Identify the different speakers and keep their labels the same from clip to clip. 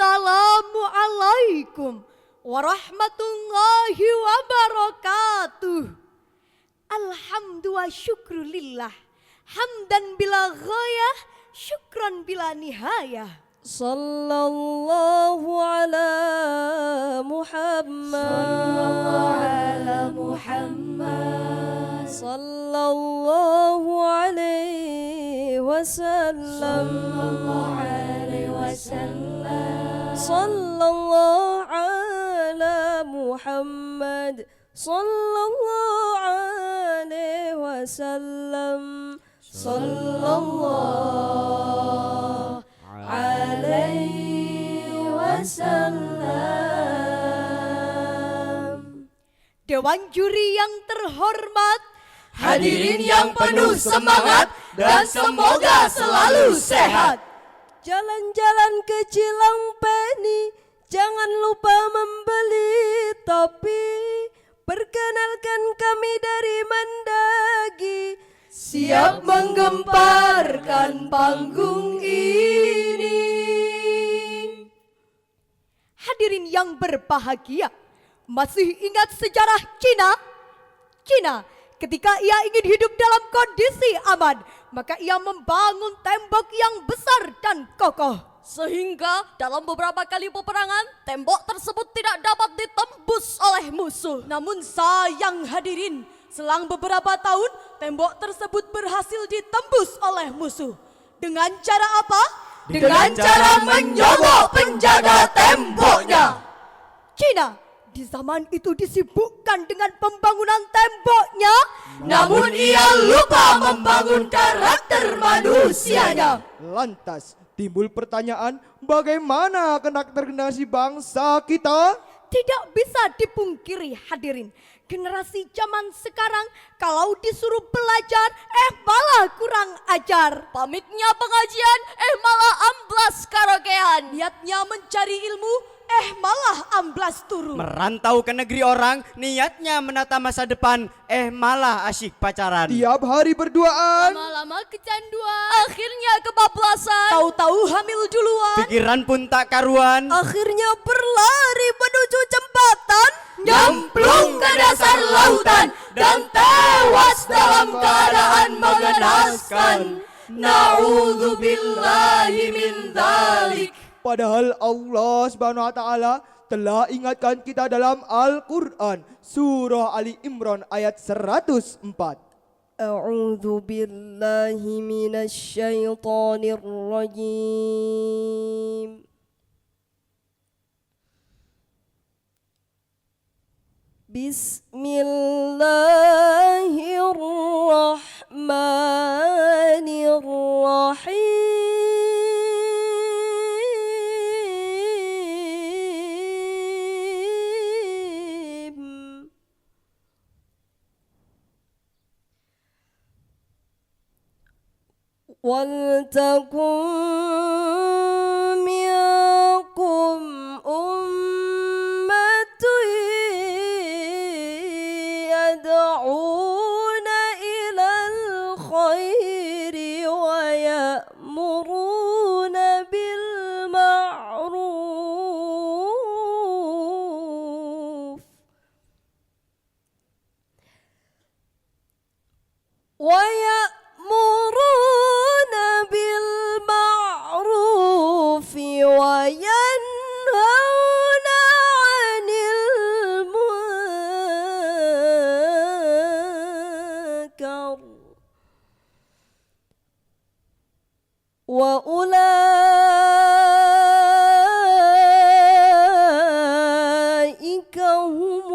Speaker 1: Assalamualaikum warahmatullahi wabarakatuh. Alhamdu wa syukrulillah, hamdan bila ghayah, syukran bila nihayah.
Speaker 2: Sallallahu ala Muhammad. Sallallahu alaihi wasallam. Sallallahu ala Muhammad. Sallallahu alaihi wasallam. Sallallahu alaihi wasallam.
Speaker 1: Dewan juri yang terhormat,
Speaker 3: hadirin yang penuh semangat dan semoga selalu sehat.
Speaker 2: Jalan-jalan ke Cilampeni, jangan lupa membeli topi. Perkenalkan kami dari Mendagi,
Speaker 3: Siap menggemparkan panggung ini.
Speaker 1: hadirin yang berbahagia, masih ingat sejarah Cina? Cina ketika ia ingin hidup dalam kondisi aman, maka ia membangun tembok yang besar dan kokoh.
Speaker 4: Sehingga dalam beberapa kali peperangan, tembok tersebut tidak dapat ditembus oleh musuh.
Speaker 1: Namun sayang hadirin, selang beberapa tahun tembok tersebut berhasil ditembus oleh musuh. Dengan cara apa?
Speaker 3: Dengan cara menyogok penjaga temboknya.
Speaker 1: Cina di zaman itu disibukkan dengan pembangunan temboknya,
Speaker 3: Namun ia lupa membangun karakter manusianya.
Speaker 5: Lantas timbul pertanyaan, bagaimana karakter generasi bangsa kita?
Speaker 1: tidak bisa dipungkiri hadirin. Generasi zaman sekarang kalau disuruh belajar, malah kurang ajar.
Speaker 4: Pamitnya pengajian, malah amblas karaokean.
Speaker 1: Niatnya mencari ilmu, malah amblas turun.
Speaker 6: Merantau ke negeri orang, niatnya menata masa depan, malah asyik pacaran.
Speaker 5: Tiap hari berduaan,
Speaker 4: Lama-lama kecanduan, akhirnya kebablasan.
Speaker 1: Tahu-tahu hamil duluan,
Speaker 6: Pikiran pun tak karuan,
Speaker 2: akhirnya berlari menuju jembatan.
Speaker 3: Nyemplung ke dasar lautan dan tewas dalam keadaan mengenaskan. Na'udzubillahi min dzalik.
Speaker 5: padahal Allah Subhanahu wa taala telah ingatkan kita dalam Al-Qur'an surah Ali Imran ayat 104.
Speaker 2: A'udzu billahi minasy syaithanir rajim. Bismillahirrahmanirrahim. وَلْتَكُنْ مِنْكُمْ أُمَّةٌ يَدْعُونَ إِلَى الْخَيْرِ وَيَأْمُرُونَ بِالْمَعْرُوفِ وينهون عن المنكر وأولئك هم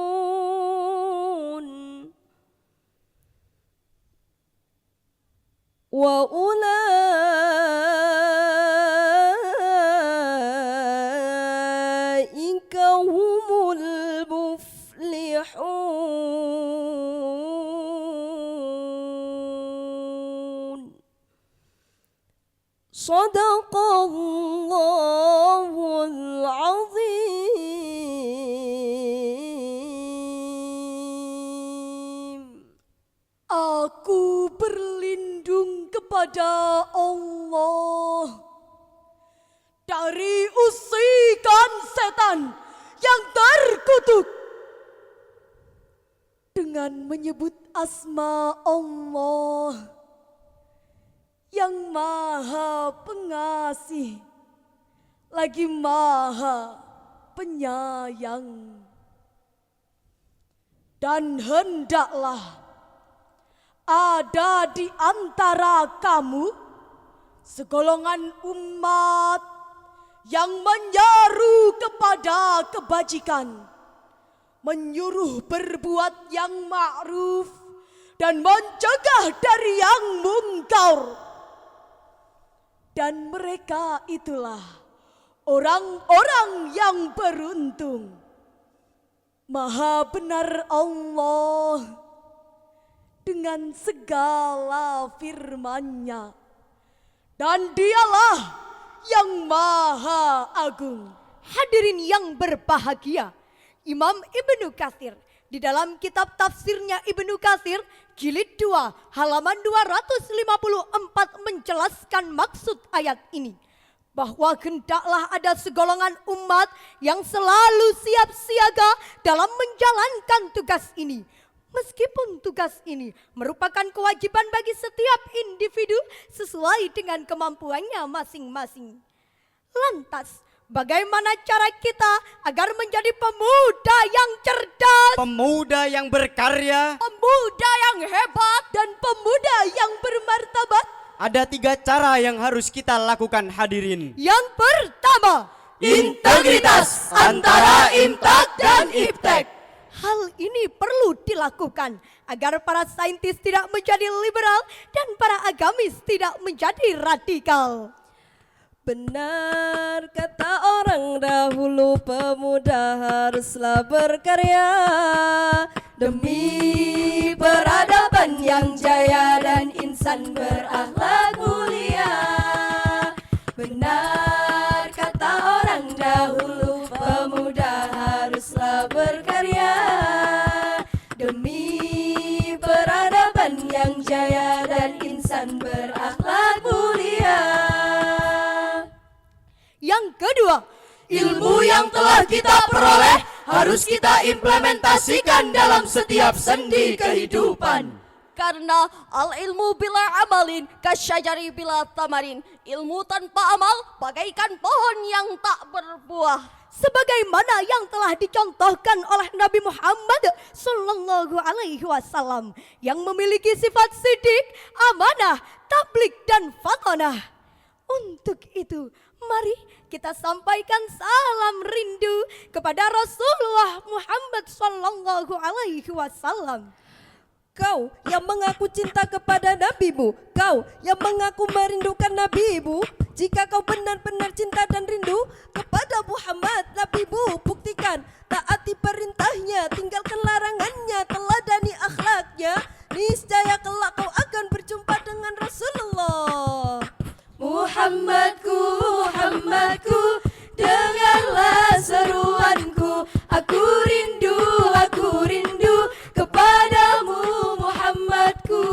Speaker 2: المفلحون وأولئك هم المفلحون صدق الله العظيم.
Speaker 1: Aku berlindung kepada
Speaker 4: kepada Allah dari usikan setan yang terkutuk dengan menyebut asma Allah yang maha pengasih lagi maha penyayang. Dan hendaklah ada di antara kamu segolongan umat yang menyeru kepada kebajikan, menyuruh berbuat yang ma'ruf dan mencegah dari yang mungkar. Dan mereka itulah orang-orang yang beruntung. Maha benar Allah dengan segala firman-Nya, dan Dialah yang Maha Agung.
Speaker 1: Hadirin yang berbahagia, Imam Ibnu Katsir di dalam kitab tafsirnya Ibnu Katsir jilid 2 halaman 254 menjelaskan maksud ayat ini, bahwa hendaklah ada segolongan umat yang selalu siap siaga dalam menjalankan tugas ini. Meskipun tugas ini merupakan kewajiban bagi setiap individu sesuai dengan kemampuannya masing-masing. Lantas, bagaimana cara kita agar menjadi pemuda yang cerdas,
Speaker 6: Pemuda yang berkarya?
Speaker 4: pemuda yang hebat, dan pemuda yang bermartabat?
Speaker 6: Ada 3 cara yang harus kita lakukan hadirin.
Speaker 1: Yang pertama,
Speaker 3: Integritas antara imtak dan iptek.
Speaker 1: hal ini perlu dilakukan agar para saintis tidak menjadi liberal dan para agamis tidak menjadi radikal.
Speaker 2: Benar kata orang dahulu, pemuda haruslah berkarya demi peradaban yang jaya dan insan berakhlak mulia. Benar kata orang dahulu, pemuda haruslah berkarya demi peradaban yang jaya dan insan berakhlak mulia.
Speaker 1: Yang kedua,
Speaker 3: Ilmu yang telah kita peroleh harus kita implementasikan dalam setiap sendi kehidupan.
Speaker 4: Karena al ilmu bila amalin kasyajari bila tamarin. Ilmu tanpa amal bagaikan pohon yang tak berbuah.
Speaker 1: sebagaimana yang telah dicontohkan oleh Nabi Muhammad Sallallahu Alaihi Wasallam yang memiliki sifat sidik, amanah, tabligh dan fatonah. Untuk itu, mari kita sampaikan salam rindu kepada Rasulullah Muhammad Sallallahu Alaihi Wasallam.
Speaker 2: Kau yang mengaku cinta kepada nabimu, kau yang mengaku merindukan nabimu, jika kau benar-benar cinta dan rindu kepada Muhammad nabimu, buktikan taati perintahnya, tinggalkan larangannya, teladani akhlaknya, niscaya kelak kau akan berjumpa dengan Rasulullah.
Speaker 3: Muhammadku, Muhammadku, dengarlah seruanku. Aku rindu kepadamu, Muhammadku.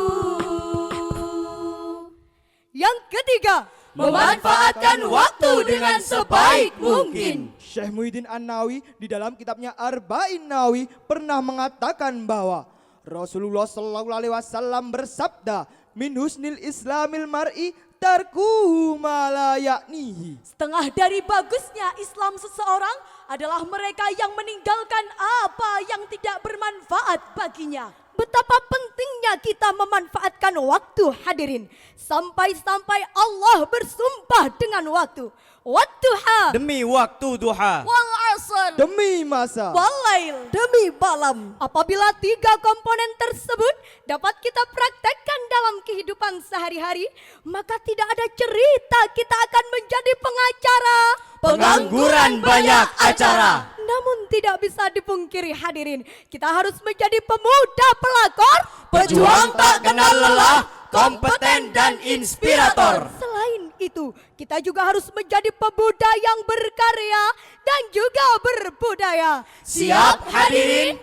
Speaker 1: Yang ketiga,
Speaker 3: Memanfaatkan waktu dengan sebaik mungkin.
Speaker 5: Syekh Muhyiddin An-Nawawi di dalam kitabnya Arba'in Nawawi pernah mengatakan bahwa Rasulullah Sallallahu Alaihi Wasallam bersabda, min husnil islamil mar'i tarkuhu ma la ya'nihi.
Speaker 4: Setengah dari bagusnya Islam seseorang adalah mereka yang meninggalkan apa yang tidak bermanfaat baginya.
Speaker 1: betapa pentingnya kita memanfaatkan waktu, hadirin. Sampai-sampai Allah bersumpah dengan waktu. Wadduha,
Speaker 6: Demi waktu duha.
Speaker 4: Wal asr,
Speaker 5: Demi masa,
Speaker 4: walail.
Speaker 2: Demi malam,
Speaker 1: apabila tiga komponen tersebut dapat kita praktekkan dalam kehidupan sehari-hari, maka tidak ada cerita kita akan menjadi pengacara.
Speaker 3: Pengangguran banyak acara.
Speaker 1: Namun tidak bisa dipungkiri, hadirin, kita harus menjadi pemuda pelakor,
Speaker 3: Pejuang tak kenal lelah, kompeten dan inspirator.
Speaker 1: Selain itu, kita juga harus menjadi pemuda yang berkarya dan juga berbudaya.
Speaker 3: Siap hadirin?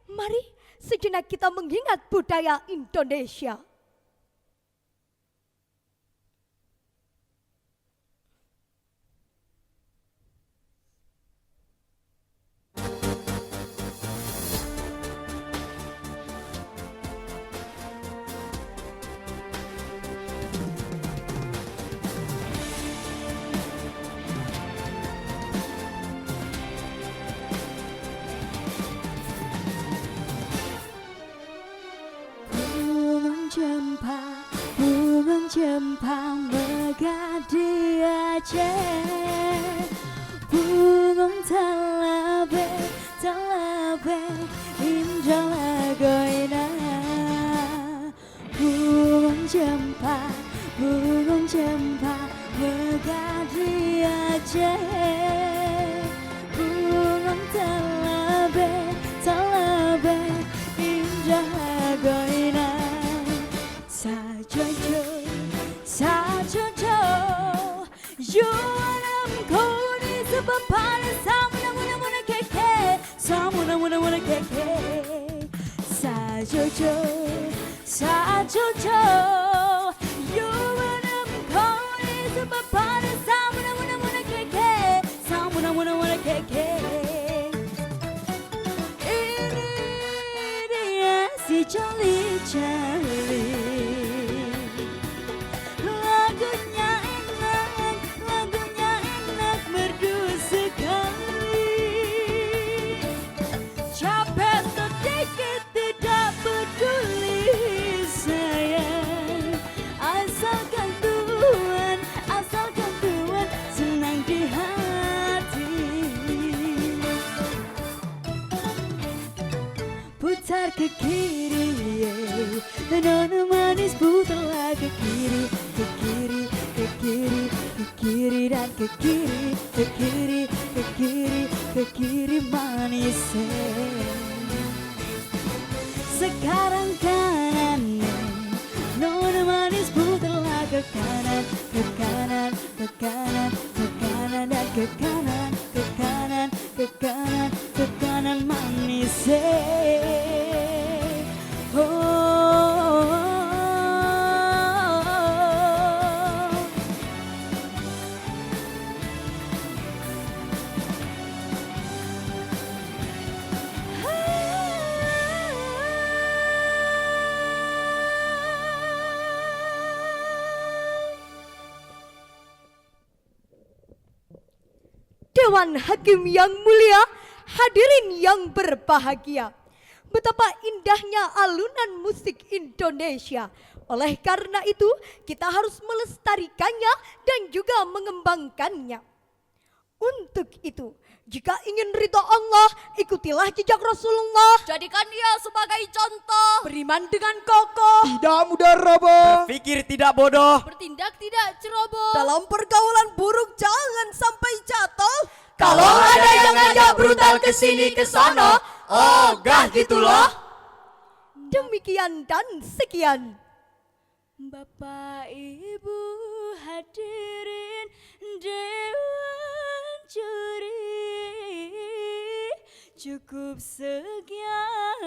Speaker 1: Mari sejenak kita mengingat budaya Indonesia.
Speaker 2: Jepang megadi Aceh, bungung talabe indah lagoina. Bungung Jepang megadi Aceh, bungung talabe indah lagoina. Sajojo Yuanam koni sebapana samuna keke samuna keke. Sajojo Yuanam koni sebapana samuna keke samuna keke. Ini dia si Charlie lagunya enak merdu sekali. Capek sedikit tidak peduli sayang, asalkan Tuhan senang di hati. Putar ke kiri, nona manis putarlah ke kiri dan ke kiri manis. Sekarang kanan, nona manis putarlah ke kanan dan ke kanan manis.
Speaker 1: Dewan Hakim yang mulia, hadirin yang berbahagia. Betapa indahnya alunan musik Indonesia. Oleh karena itu, kita harus melestarikannya dan juga mengembangkannya. Untuk itu, jika ingin ridho Allah, ikutilah jejak Rasulullah.
Speaker 4: Jadikan dia sebagai contoh.
Speaker 1: Beriman dengan kokoh,
Speaker 5: Tidak mudah roboh.
Speaker 6: Pikir tidak bodoh.
Speaker 4: Bertindak tidak ceroboh.
Speaker 2: Dalam pergaulan buruk jangan sampai jatuh.
Speaker 3: Kalau ada yang ngajak brutal kesini kesana, ogah gitu loh.
Speaker 1: demikian dan sekian.
Speaker 2: Bapak Ibu hadirin Dewan Juri, cukup sekian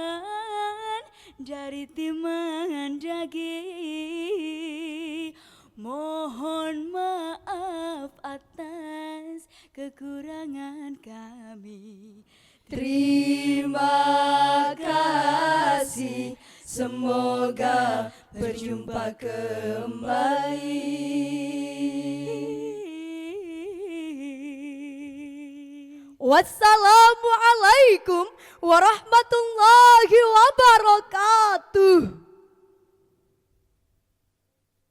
Speaker 2: dari tim Mandagi. Mohon maaf atas kekurangan kami.
Speaker 1: Terima kasih, semoga berjumpa kembali. Wassalamualaikum warahmatullahi wabarakatuh.